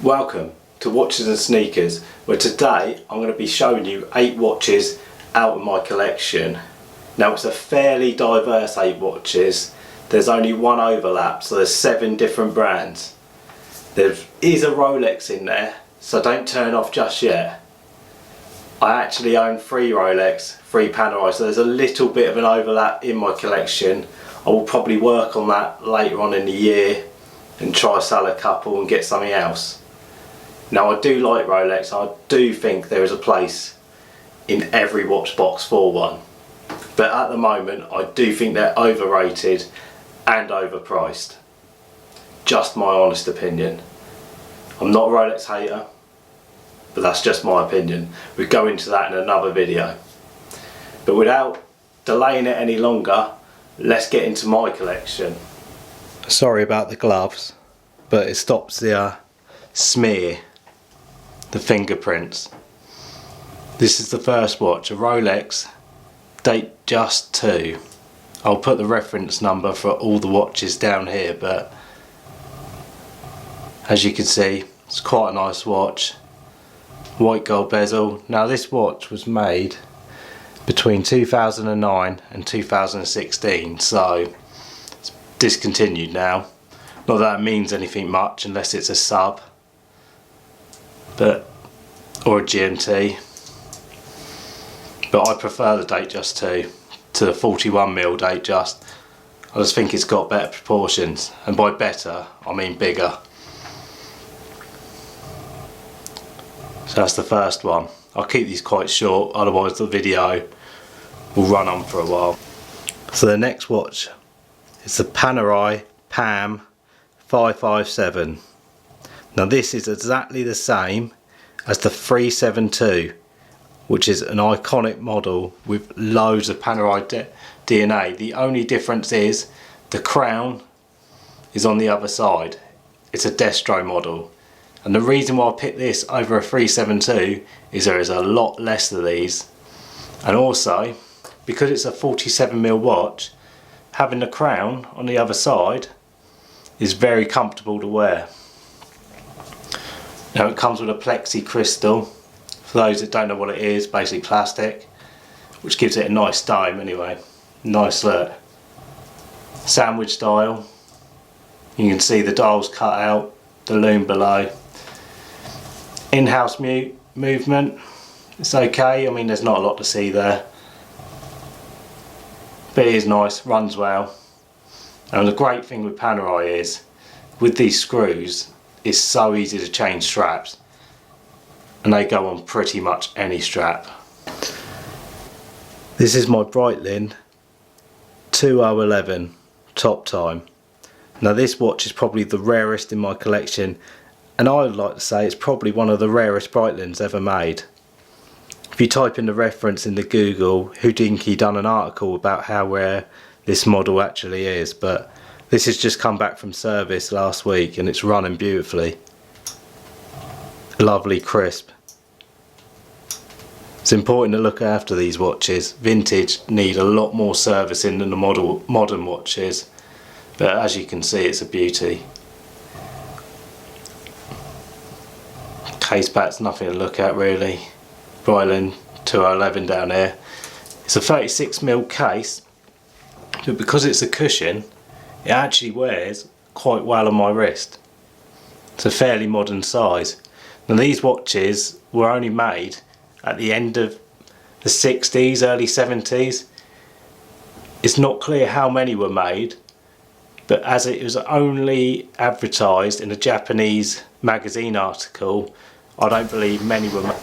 Welcome to Watches and Sneakers, where today I'm going to be showing you 8 watches out of my collection. Now it's a fairly diverse 8 watches. There's only one overlap, so there's 7 different brands. There is a Rolex in there, so don't turn off just yet. I actually own 3 Rolex, 3 Panerai, so there's a little bit of an overlap in my collection. I will probably work on that later on in the year and try to sell a couple and get something else. Now I do like Rolex, I do think there is a place in every watch box for one. But at the moment I do think they're overrated and overpriced. Just my honest opinion. I'm not a Rolex hater, but that's just my opinion. We'll go into that in another video. But without delaying it any longer, let's get into my collection. Sorry about the gloves, but it stops the smear, the fingerprints. This is the first watch, a Rolex Datejust 2. I'll put the reference number for all the watches down here, but as you can see, it's quite a nice watch. White gold bezel. Now this watch was made between 2009 and 2016, so it's discontinued now. Not that it means anything much unless it's a sub, or a GMT. But I prefer the Datejust 2 to the 41mm Datejust. I just think it's got better proportions, and by better I mean bigger. So that's the first one. I'll keep these quite short, otherwise the video will run on for a while. So the next watch is the Panerai Pam 557. Now this is exactly the same as the 372, which is an iconic model with loads of Panerai DNA. The only difference is the crown is on the other side. It's a destro model. And the reason why I picked this over a 372 is there is a lot less of these. And also, because it's a 47mm watch, having the crown on the other side is very comfortable to wear. Now it comes with a plexi crystal. For those that don't know what it is, basically plastic, which gives it a nice dome anyway. Nice look. Sandwich dial. You can see the dials cut out, the loom below. In-house movement, it's okay. I mean, there's not a lot to see there, but it is nice, runs well. And the great thing with Panerai is, with these screws, it's so easy to change straps, and they go on pretty much any strap. This is my Breitling 2011 Toptime. Now this watch is probably the rarest in my collection, and I would like to say it's probably one of the rarest Breitlings ever made. If you type in the reference in the Google, Houdinki done an article about how rare this model actually is, but this has just come back from service last week and it's running beautifully. Lovely crisp. It's important to look after these watches. Vintage need a lot more servicing than the modern watches, but as you can see, it's a beauty. Case back's nothing to look at really. Breitling 2011 down here. It's a 36mm case, but because it's a cushion, it actually wears quite well on my wrist. It's a fairly modern size. Now these watches were only made at the end of the 60s, early 70s. It's not clear how many were made, but as it was only advertised in a Japanese magazine article, I don't believe many were made.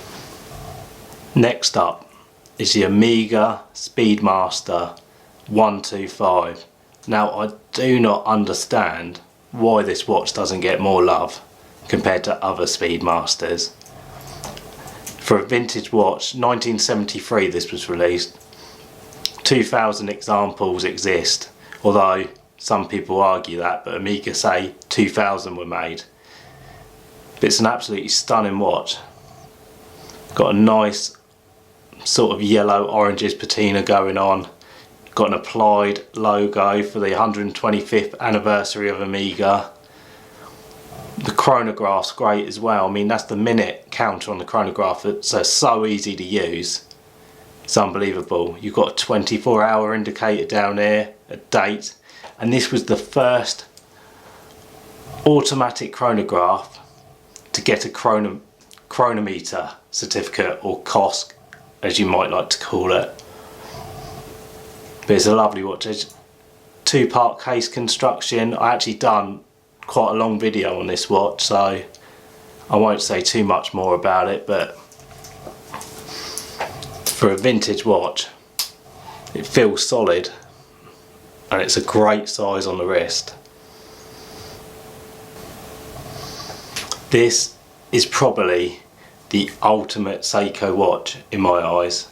Next up is the Omega Speedmaster 125. Now I do not understand why this watch doesn't get more love compared to other Speedmasters. For a vintage watch, 1973 this was released. 2,000 examples exist, although some people argue that, but Omega say 2,000 were made. But it's an absolutely stunning watch. Got a nice sort of yellow oranges patina going on. Got an applied logo for the 125th anniversary of Omega. The chronograph's great as well. I mean, that's the minute counter on the chronograph. It's so easy to use. It's unbelievable. You've got a 24-hour indicator down here, a date, and this was the first automatic chronograph to get a chronometer certificate, or COSC as you might like to call it. But it's a lovely watch. It's two-part case construction. I actually done quite a long video on this watch, so I won't say too much more about it, but for a vintage watch it feels solid and it's a great size on the wrist. This is probably the ultimate Seiko watch in my eyes.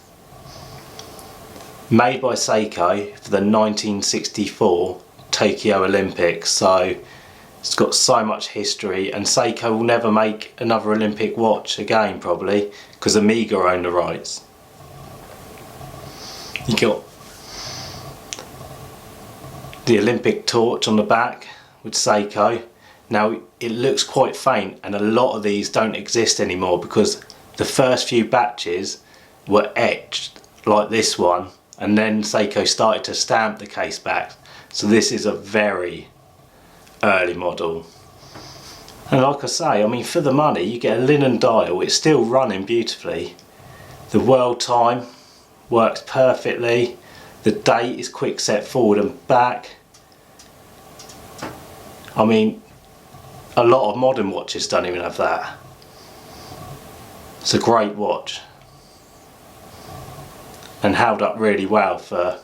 Made by Seiko for the 1964 Tokyo Olympics, so it's got so much history, and Seiko will never make another Olympic watch again probably, because Omega own the rights. You got the Olympic torch on the back with Seiko. Now it looks quite faint, and a lot of these don't exist anymore because the first few batches were etched like this one, and then Seiko started to stamp the case back. So this is a very early model. And like I say, I mean, for the money you get a linen dial. It's still running beautifully. The world time works perfectly. The date is quick set forward and back. I mean, a lot of modern watches don't even have that. It's a great watch and held up really well for,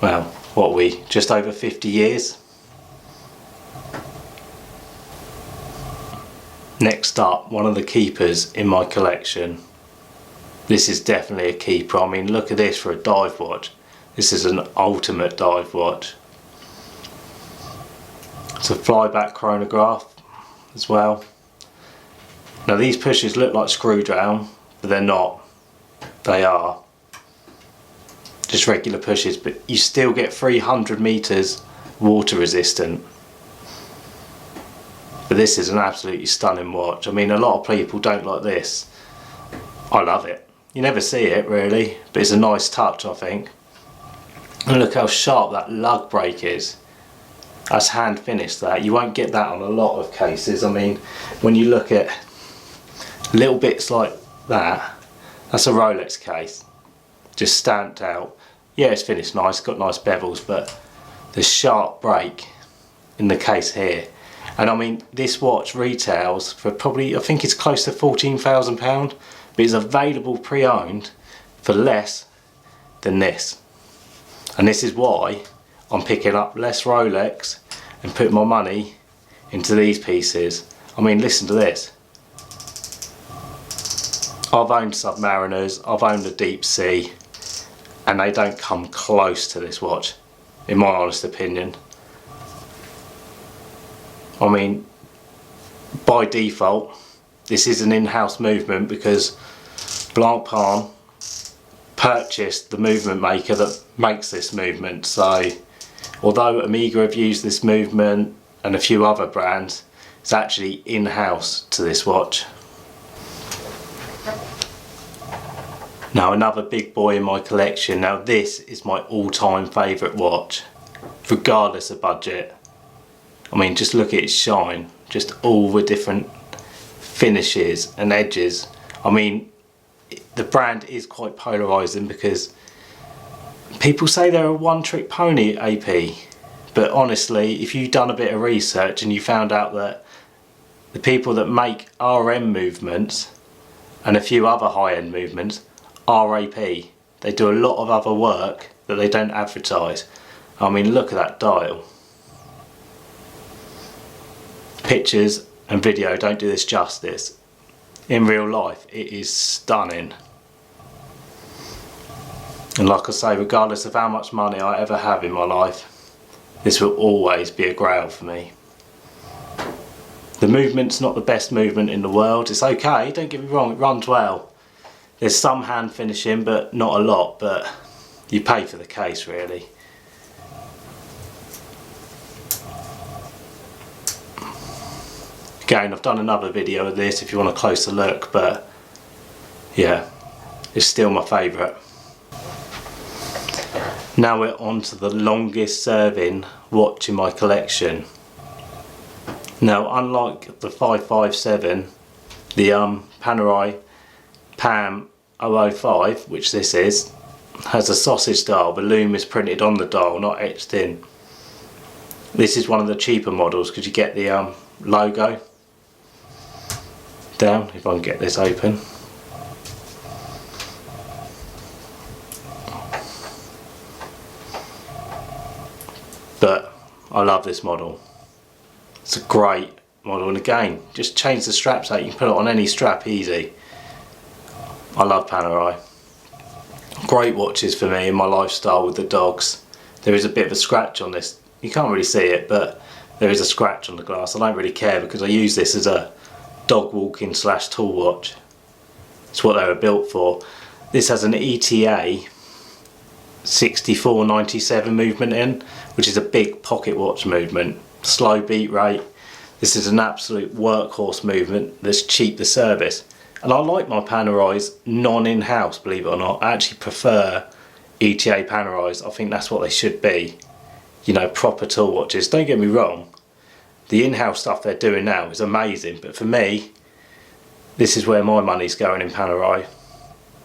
well, what are we, just over 50 years. Next up, one of the keepers in my collection. This is definitely a keeper. I mean, look at this for a dive watch. This is an ultimate dive watch. It's a flyback chronograph as well. Now these pushes look like screw down, but they're not. They are just regular pushes, but you still get 300 meters water resistant. But this is an absolutely stunning watch. I mean, a lot of people don't like this. I love it. You never see it really, but it's a nice touch, I think. And look how sharp that lug brake is. That's hand finished that. You won't get that on a lot of cases. I mean, when you look at little bits like that, that's a Rolex case. Just stamped out. Yeah, it's finished nice, got nice bevels, but the sharp brake in the case here. And I mean, this watch retails for probably, I think it's close to £14,000, but it's available pre-owned for less than this. And this is why I'm picking up less Rolex and putting my money into these pieces. I mean, listen to this. I've owned Submariners, I've owned the Deep Sea, and they don't come close to this watch, in my honest opinion. I mean, by default, this is an in-house movement because Blancpain purchased the movement maker that makes this movement. So, although Omega have used this movement and a few other brands, it's actually in-house to this watch. Now, another big boy in my collection. Now, this is my all-time favourite watch, regardless of budget. I mean, just look at its shine, just all the different finishes and edges. I mean, the brand is quite polarising because people say they're a one-trick pony AP, but honestly, if you've done a bit of research and you found out that the people that make RM movements and a few other high-end movements are AP, they do a lot of other work that they don't advertise. I mean, look at that dial. Pictures and video don't do this justice. In real life, it is stunning. And like I say, regardless of how much money I ever have in my life, this will always be a grail for me. The movement's not the best movement in the world. It's okay, don't get me wrong, it runs well. There's some hand finishing, but not a lot, but you pay for the case really. Again, I've done another video of this if you want a closer look, but yeah, it's still my favourite. Now we're on to the longest serving watch in my collection. Now, unlike the 557, the Panerai Pam 005, which this is, has a sausage dial. The loom is printed on the dial, not etched in. This is one of the cheaper models because you get the logo down, if I can get this open. But I love this model. It's a great model, and again, just change the straps out. You can put it on any strap easy. I love Panerai. Great watches for me in my lifestyle with the dogs. There is a bit of a scratch on this. You can't really see it, but there is a scratch on the glass. I don't really care because I use this as a dog walking / tool watch. It's what they were built for. This has an ETA 6497 movement in, which is a big pocket watch movement. Slow beat rate. This is an absolute workhorse movement that's cheap to service. And I like my Panerai's non-in-house, believe it or not. I actually prefer ETA Panerai's. I think that's what they should be. You know, proper tool watches. Don't get me wrong, the in-house stuff they're doing now is amazing, but for me, this is where my money's going in Panerai.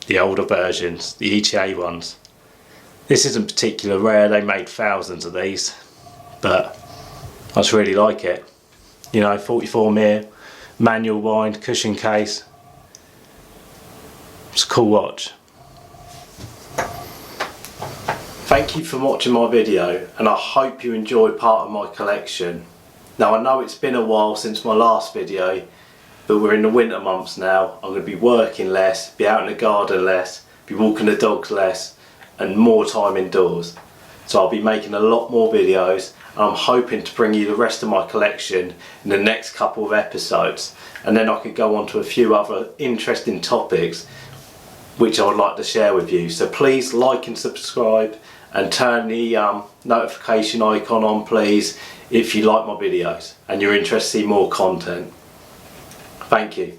The older versions, the ETA ones. This isn't particularly rare, they made thousands of these, but I just really like it. You know, 44mm, manual wind, cushion case. It's a cool watch. Thank you for watching my video, and I hope you enjoyed part of my collection. Now, I know it's been a while since my last video, but we're in the winter months now. I'm going to be working less, be out in the garden less, be walking the dogs less, and more time indoors. So I'll be making a lot more videos, and I'm hoping to bring you the rest of my collection in the next couple of episodes, and then I could go on to a few other interesting topics which I would like to share with you. So please like and subscribe, and turn the notification icon on, please, if you like my videos and you're interested to see more content. Thank you.